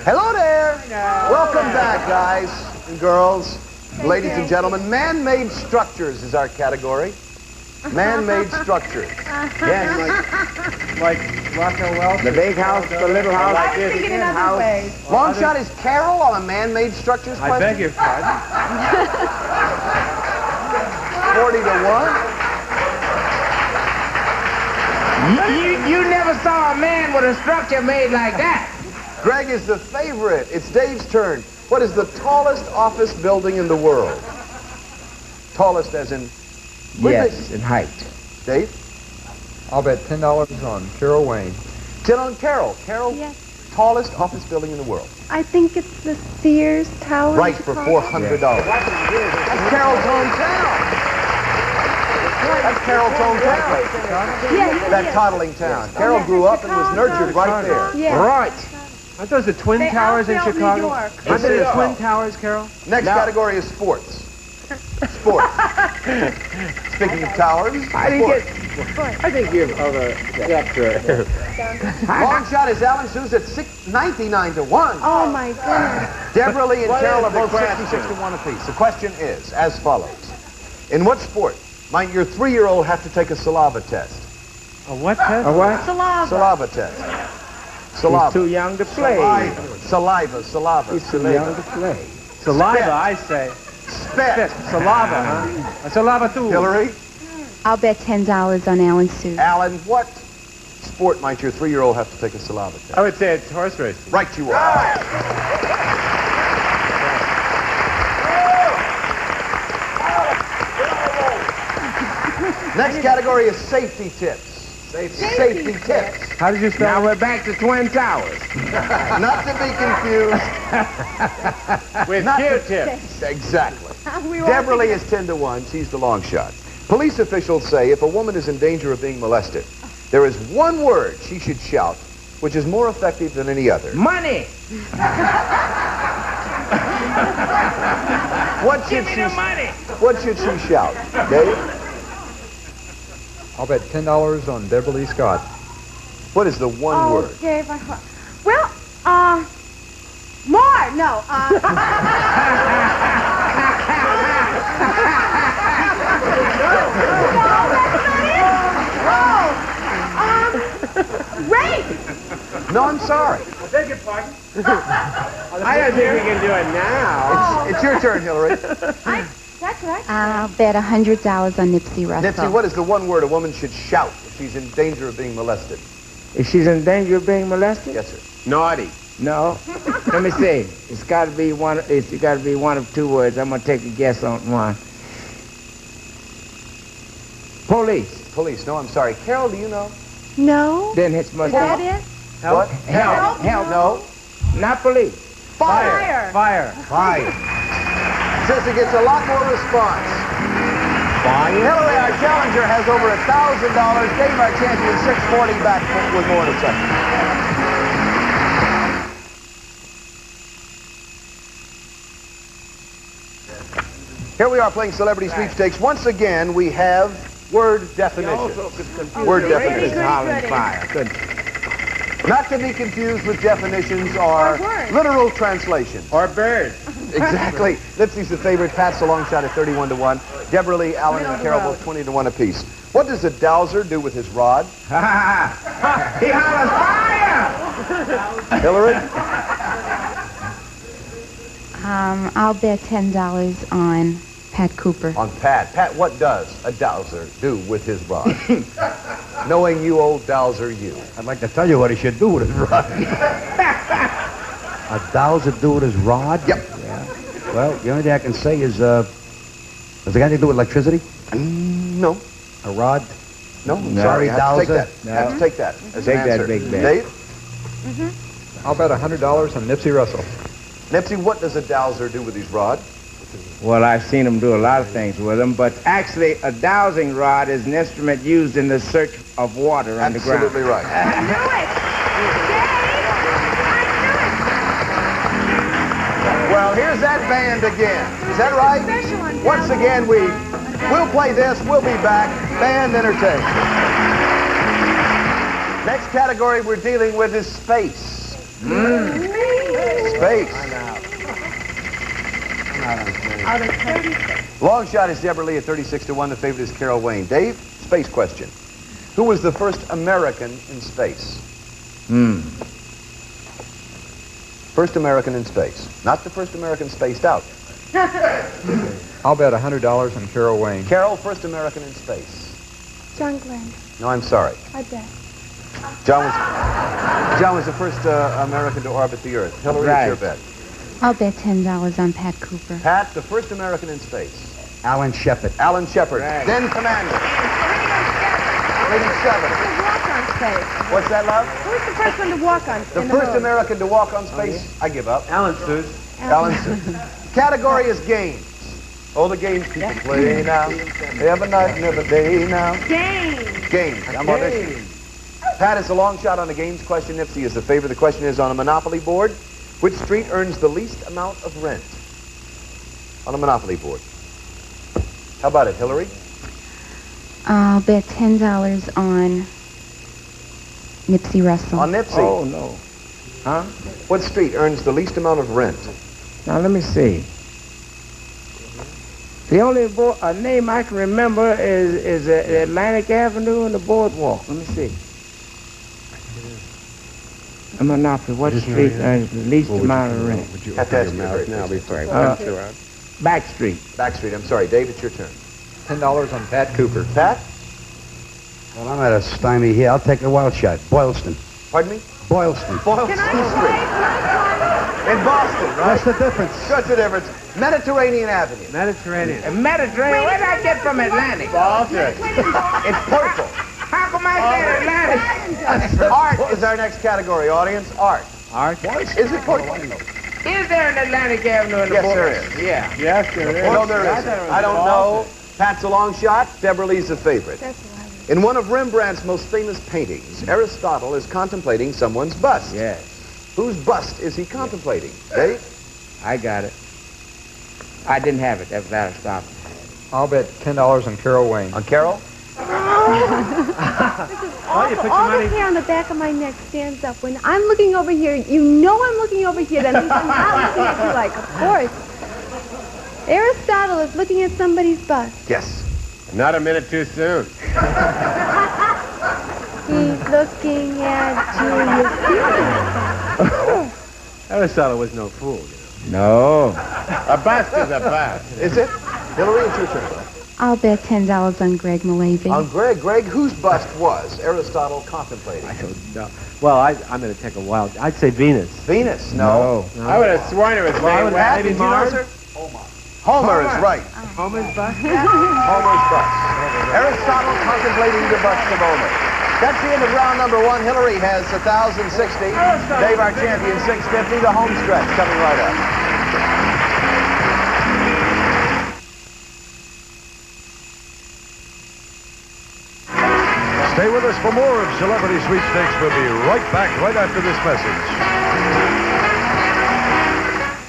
Hello there. Welcome back, guys and girls, ladies and gentlemen. Man-made structures is our category. Man-made structures. Yes. Like Rockwell Welch. The big house, the little house. I was thinking in other ways. Long shot is Carol on a man-made structures question. I beg your pardon. 40 to 1. You never saw a man with a structure made like that. Greg is the favorite. It's Dave's turn. What is the tallest office building in the world? Tallest as in... Yes, in height. Dave? I'll bet $10 on Carol Wayne. 10 on Carol. Carol, Yes. tallest office building in the world. I think it's the Sears Tower. Right, for $400. That's Carol's hometown. That's Carol's hometown. Yes. That toddling town. Carol grew up and was nurtured right there. Yes. Right. Aren't those the Twin Towers in outbuilt New Chicago? York. Aren't they the Twin Towers, Carol? Next category is sports. Sports. Speaking of towers, I didn't sports. I think you're over. Long shot is Alan Sue's at 99 to 1. Oh my goodness. Deborah Lee and What Carol is are the both question? 66 to 1 apiece. The question is as follows. In what sport might your 3-year-old have to take a saliva test? A what test? A what? Saliva test. He's Saliva. too young to play. Saliva. He's too young to play. Saliva, I say. Spit. Saliva, huh? A saliva too. Hillary. I'll bet $10 on Alan Sue. Alan, what sport might your 3-year-old have to take a saliva test? I would say it's horse racing. Right you are. Next category is safety tips. Safety tips. How did you Now spell it? we're back to Twin Towers. Not to be confused. With Not to- Q-tips. Exactly. We were Deborah Lee is 10 to 1. She's the long shot. Police officials say if a woman is in danger of being molested, there is one word she should shout, which is more effective than any other. Money. What should Give me she? the money. What should she shout? Dave? I'll bet $10 on Deborah Lee Scott. What is the one Oh, word? Dave, well, more. No. Rape. No, I'm sorry. Beg your pardon? I don't think we can do it now. It's your turn, Hillary. That's right. I'll bet $100 on Nipsey Russell. Nipsey, what is the one word a woman should shout if she's in danger of being molested? If she's in danger of being molested? Yes, sir. Naughty. No. Let me see. It's got to be one. It's got to be one of two words. I'm gonna take a guess on one. Police. Police. No, I'm sorry. Carol, do you know? No. Then it's must That be. it? What? Help. Help. No. Not police. Fire. Fire. Fire. Says it gets a lot more response. Fire. Hillary, our challenger, has over $1,000. Dave, our champion, 640 back with more in a second. Here we are playing Celebrity Sweepstakes. Once again, we have word definitions. Word definitions. Hollering fire. Good. Not to be confused with definitions or words. literal translations. Or bird. Exactly. Lipsy's the favorite. Pat's the long shot at 31 to 1. Deborah Lee, Alan, and Carol both 20 to 1 apiece. What does a dowser do with his rod? He hollers fire. Hillary? I'll bet $10 on Pat Cooper. On Pat. Pat, what does a dowser do with his rod? Knowing you, old dowser, you. I'd like to tell you what he should do with his rod. A dowser do with his rod? Yep. Yeah. Well, the only thing I can say is, does it got anything to do with electricity? No. A rod? No, I'm No. sorry. I have to take Dowser? that. I have to take that as Take an that answer. big bet. Dave? I'll bet $100 on Nipsey Russell. Nipsey, what does a dowser do with his rod? Well, I've seen him do a lot of things with them, but actually a dowsing rod is an instrument used in the search of water underground. Absolutely right. I knew it. Dave, Well, here's that band again. Is that right? Special one. Once again, we'll play this. We'll be back. Band entertainment. Next category we're dealing with is space. I knew it. space. Out of 36. Long shot is Deborah Lee at 36-1. The favorite is Carol Wayne. Dave, space question. Who was the first American in space? First American in space. Not the first American spaced out. I'll bet $100 on Carol Wayne. Carol, first American in space. John Glenn. No, I'm sorry. I bet. John was the first American to orbit the Earth. Hillary, Right. it's your bet. I'll bet $10 on Pat Cooper. Pat, the first American in space. Alan Shepard. Alan Shepard, Right. then commander. 87. To walk on space. What's that, love? Who's the first one to walk on The in first moon? American to walk on space? I give up. Alan Suze. Alan. Category is games. All the games people play now. They have a night and have a day now. Games. Games. I'm auditioning. Pat is a long shot on the games question. Nipsey is the favorite. The question is on a Monopoly board. Which street earns the least amount of rent on a Monopoly board? How about it, Hillary? I'll bet $10 on Nipsey Russell. On Nipsey. Oh, no. Huh? What street earns the least amount of rent? Now, let me see. The only name I can remember is Atlantic Avenue and the Boardwalk. Let me see. A Monopoly. What street earns the least amount of rent? Have to ask you very now before I Back Street. Back Street. I'm sorry, Dave, it's your turn. $10 on Pat Cooper. Pat? Well, I'm at a stymie here. I'll take a wild shot. Boylston. Pardon me? Boylston. Boylston Can I play? in Boston, right? What's the difference? What's the difference? Mediterranean Avenue. Mediterranean. Mediterranean. Where did I get from Atlantic? Boston. It's purple. How come I said Atlantic? Art is our next category, audience. Art. Art? Is it purple? Is there an Atlantic Avenue in the Yes, Boardwalk? there is. Yeah. Yes, there is. No, there isn't. I don't know. Pat's a long shot. Deborah Lee's the favorite. That's what I was. In one of Rembrandt's most famous paintings, Aristotle is contemplating someone's bust. Yes. Whose bust is he contemplating? Dave? I got it. I didn't have it. That was Aristotle. I'll bet $10 on Carol Wayne. On Carol? Oh, you put your All money. the hair on the back of my neck stands up. When I'm looking over here, you know I'm looking over here. That means I'm not looking at you like, of course. Aristotle is looking at somebody's bust. Yes. Not a minute too soon. He's looking at you. Aristotle was no fool. No. A bust is a bust. Is it? Hillary, it's your turn. I'll bet $10 on Greg Malavy. On Greg. Greg, whose bust was Aristotle contemplating? I don't know. Well, I'm going to take a wild. I'd say Venus. Venus? No. I would have sworn it was Well, Pat, maybe did you know, Mars? sir? Homer is right. Homer's bust? Homer's bust. Aristotle contemplating the bust of Homer. That's the end of round number one. Hillary has 1,060. Dave, our champion, 650. The home stretch coming right up. Stay with us for more of Celebrity Sweepstakes. We'll be right back right after this message.